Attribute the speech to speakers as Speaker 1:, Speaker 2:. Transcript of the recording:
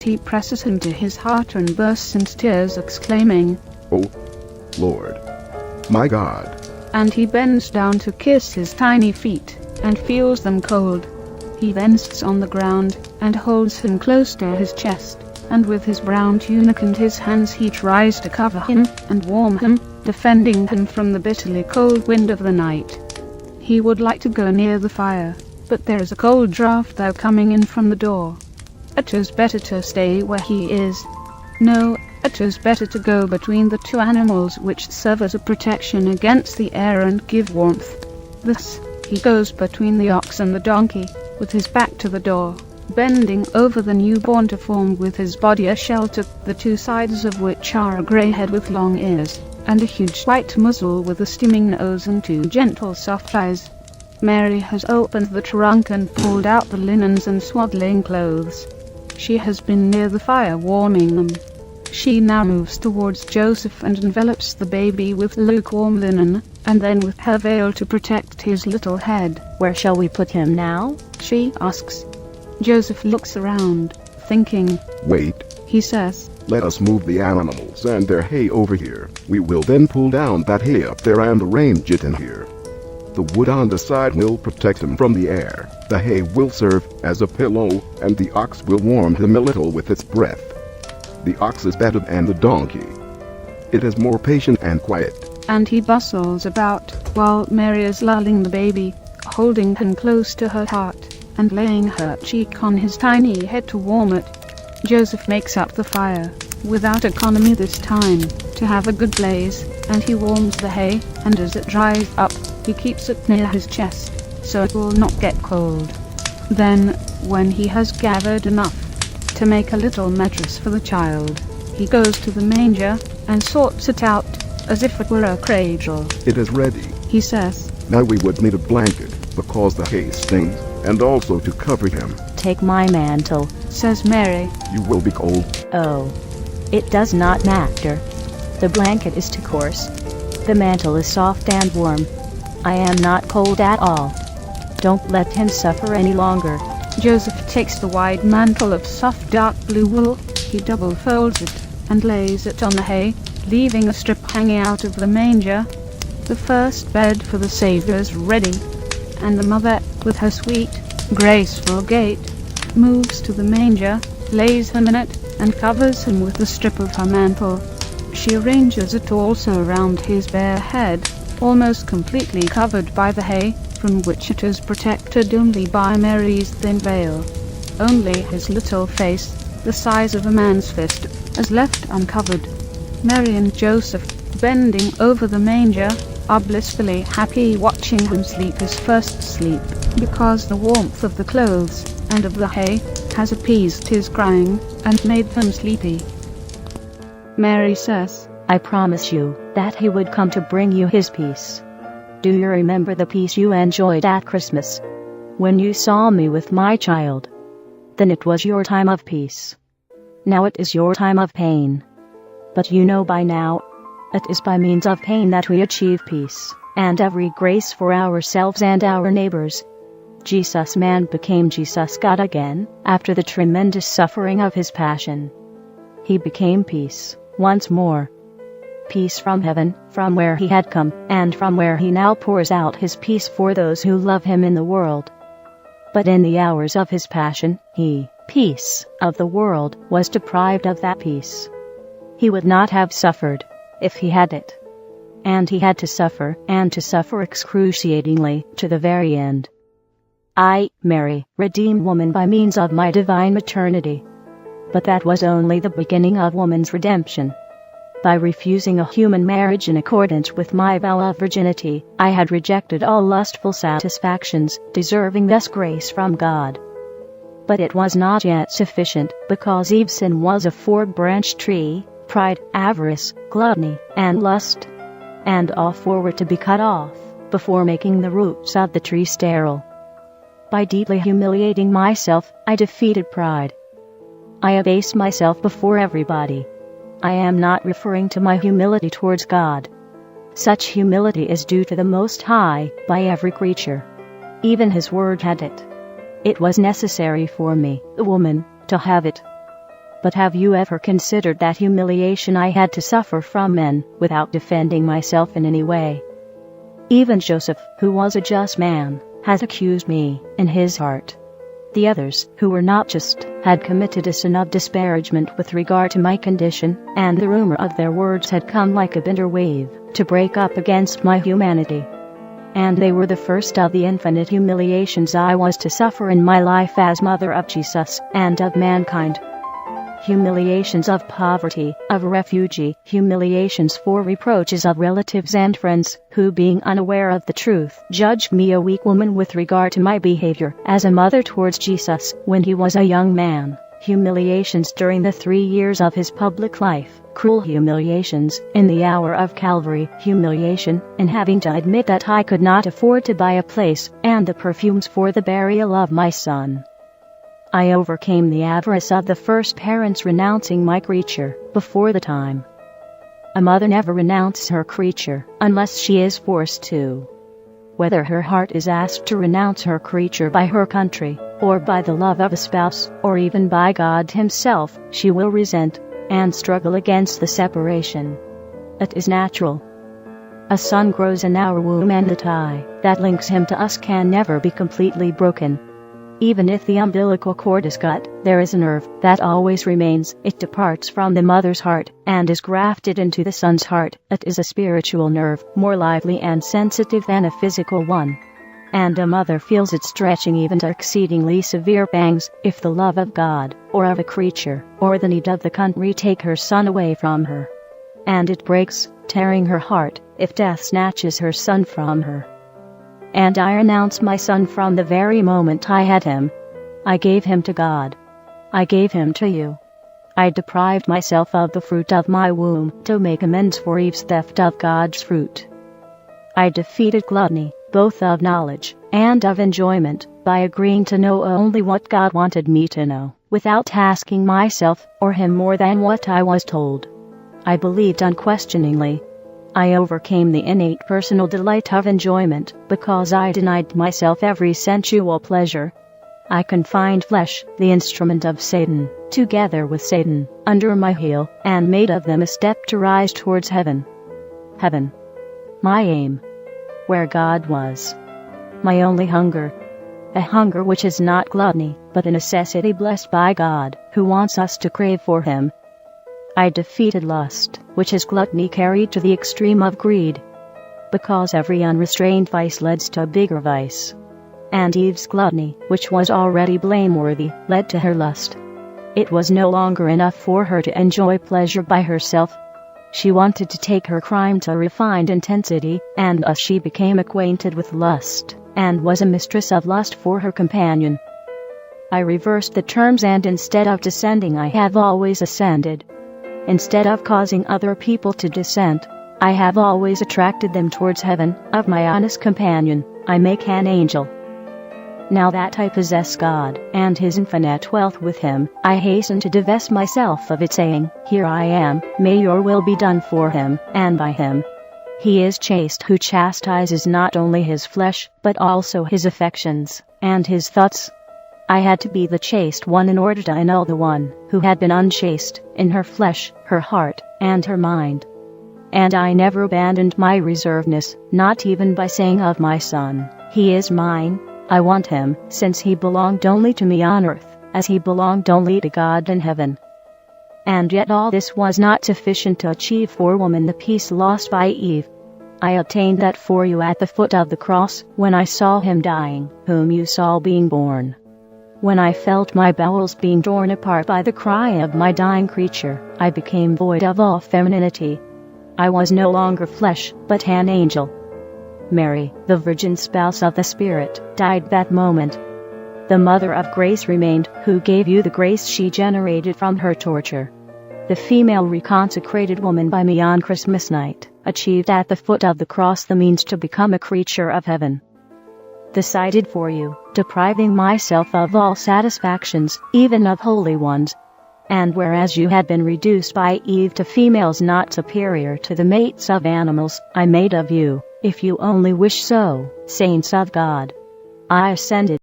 Speaker 1: he presses him to his heart and bursts into tears, exclaiming,
Speaker 2: "Oh, Lord, my God."
Speaker 1: And he bends down to kiss his tiny feet, and feels them cold. He then sits on the ground, and holds him close to his chest, and with his brown tunic and his hands he tries to cover him, and warm him, defending him from the bitterly cold wind of the night. He would like to go near the fire, but there is a cold draught there coming in from the door. It is better to stay where he is. No, it is better to go between the two animals which serve as a protection against the air and give warmth. Thus, he goes between the ox and the donkey, with his back to the door, bending over the newborn to form with his body a shelter, the two sides of which are a grey head with long ears, and a huge white muzzle with a steaming nose and two gentle soft eyes. Mary has opened the trunk and pulled out the linens and swaddling clothes. She has been near the fire warming them. She now moves towards Joseph and envelops the baby with lukewarm linen, and then with her veil to protect his little head.
Speaker 3: "Where shall we put him now?"
Speaker 1: she asks. Joseph looks around, thinking.
Speaker 2: "Wait,"
Speaker 1: he says.
Speaker 2: "let us move the animals and their hay over here. We will then pull down that hay up there and arrange it in here. The wood on the side will protect him from the air, the hay will serve as a pillow, and the ox will warm him a little with its breath. The ox is better than the donkey. It is more patient and quiet."
Speaker 1: And he bustles about, while Mary is lulling the baby, holding him close to her heart, and laying her cheek on his tiny head to warm it. Joseph makes up the fire, without economy this time, to have a good blaze, and he warms the hay, and as it dries up, he keeps it near his chest, so it will not get cold. Then, when he has gathered enough to make a little mattress for the child, he goes to the manger, and sorts it out, as if it were a cradle.
Speaker 2: "It is ready,"
Speaker 1: he says.
Speaker 2: "Now we would need a blanket, because the hay stings, and also to cover him."
Speaker 3: "Take my mantle,"
Speaker 1: says Mary.
Speaker 2: "You will be cold."
Speaker 3: "Oh, it does not matter. The blanket is too coarse. The mantle is soft and warm. I am not cold at all. Don't let him suffer any longer."
Speaker 1: Joseph takes the wide mantle of soft dark blue wool, he double folds it, and lays it on the hay, leaving a strip hanging out of the manger. The first bed for the Saviour is ready, and the mother, with her sweet, graceful gait, moves to the manger, lays him in it, and covers him with the strip of her mantle. She arranges it also around his bare head, almost completely covered by the hay, from which it is protected only by Mary's thin veil. Only his little face, the size of a man's fist, is left uncovered. Mary and Joseph, bending over the manger, are blissfully happy watching him sleep his first sleep, because the warmth of the clothes and of the hay has appeased his crying and made him sleepy. Mary says,
Speaker 3: "I promise you that he would come to bring you his peace. Do you remember the peace you enjoyed at Christmas, when you saw me with my child? Then it was your time of peace. Now it is your time of pain. But you know by now, it is by means of pain that we achieve peace, and every grace for ourselves and our neighbors. Jesus man became Jesus God again, after the tremendous suffering of his passion. He became peace, once more. Peace from heaven, from where he had come, and from where he now pours out his peace for those who love him in the world. But in the hours of his passion, he, peace of the world, was deprived of that peace. He would not have suffered, if he had it. And he had to suffer, and to suffer excruciatingly, to the very end. I, Mary, redeemed woman by means of my divine maternity. But that was only the beginning of woman's redemption. By refusing a human marriage in accordance with my vow of virginity, I had rejected all lustful satisfactions, deserving thus grace from God. But it was not yet sufficient, because Eve's sin was a four-branched tree: pride, avarice, gluttony, and lust. And all four were to be cut off, before making the roots of the tree sterile. By deeply humiliating myself, I defeated pride. I abased myself before everybody. I am not referring to my humility towards God. Such humility is due to the Most High, by every creature. Even His Word had it. It was necessary for me, the woman, to have it. But have you ever considered that humiliation I had to suffer from men, without defending myself in any way? Even Joseph, who was a just man, has accused me in his heart. The others, who were not just, had committed a sin of disparagement with regard to my condition, and the rumor of their words had come like a bitter wave, to break up against my humanity. And they were the first of the infinite humiliations I was to suffer in my life as Mother of Jesus, and of mankind. Humiliations of poverty, of refugee, humiliations for reproaches of relatives and friends, who being unaware of the truth, judged me a weak woman with regard to my behavior as a mother towards Jesus when he was a young man. Humiliations during the 3 years of his public life, cruel humiliations in the hour of Calvary, humiliation in having to admit that I could not afford to buy a place and the perfumes for the burial of my son. I overcame the avarice of the first parents renouncing my creature before the time. A mother never renounces her creature unless she is forced to. Whether her heart is asked to renounce her creature by her country, or by the love of a spouse, or even by God himself, she will resent and struggle against the separation. It is natural. A son grows in our womb, and the tie that links him to us can never be completely broken. Even if the umbilical cord is cut, there is a nerve that always remains. It departs from the mother's heart and is grafted into the son's heart. It is a spiritual nerve, more lively and sensitive than a physical one. And a mother feels it stretching even to exceedingly severe pangs if the love of God, or of a creature, or the need of the country take her son away from her. And it breaks, tearing her heart, if death snatches her son from her. And I renounced my son from the very moment I had him. I gave him to God. I gave him to you. I deprived myself of the fruit of my womb to make amends for Eve's theft of God's fruit. I defeated gluttony, both of knowledge and of enjoyment, by agreeing to know only what God wanted me to know, without asking myself or him more than what I was told. I believed unquestioningly. I overcame the innate personal delight of enjoyment, because I denied myself every sensual pleasure. I confined flesh, the instrument of Satan, together with Satan, under my heel, and made of them a step to rise towards heaven. Heaven. My aim. Where God was. My only hunger. A hunger which is not gluttony, but a necessity blessed by God, who wants us to crave for him. I defeated lust, which is gluttony carried to the extreme of greed. Because every unrestrained vice leads to a bigger vice. And Eve's gluttony, which was already blameworthy, led to her lust. It was no longer enough for her to enjoy pleasure by herself. She wanted to take her crime to a refined intensity, and thus she became acquainted with lust, and was a mistress of lust for her companion. I reversed the terms, and instead of descending I have always ascended. Instead of causing other people to descend, I have always attracted them towards heaven. Of my honest companion, I make an angel. Now that I possess God and his infinite wealth with him, I hasten to divest myself of it, saying, "Here I am, may your will be done for him, and by him." He is chaste who chastises not only his flesh, but also his affections, and his thoughts. I had to be the chaste one in order to annul the one who had been unchaste in her flesh, her heart, and her mind. And I never abandoned my reservedness, not even by saying of my son, "He is mine, I want him," since he belonged only to me on earth, as he belonged only to God in heaven. And yet all this was not sufficient to achieve for woman the peace lost by Eve. I obtained that for you at the foot of the cross, when I saw him dying, whom you saw being born. When I felt my bowels being torn apart by the cry of my dying creature, I became void of all femininity. I was no longer flesh, but an angel. Mary, the virgin spouse of the Spirit, died that moment. The Mother of Grace remained, who gave you the grace she generated from her torture. The female reconsecrated woman by me on Christmas night, achieved at the foot of the cross the means to become a creature of heaven. Decided for you, depriving myself of all satisfactions, even of holy ones. And whereas you had been reduced by Eve to females not superior to the mates of animals, I made of you, if you only wish so, saints of God. I ascended.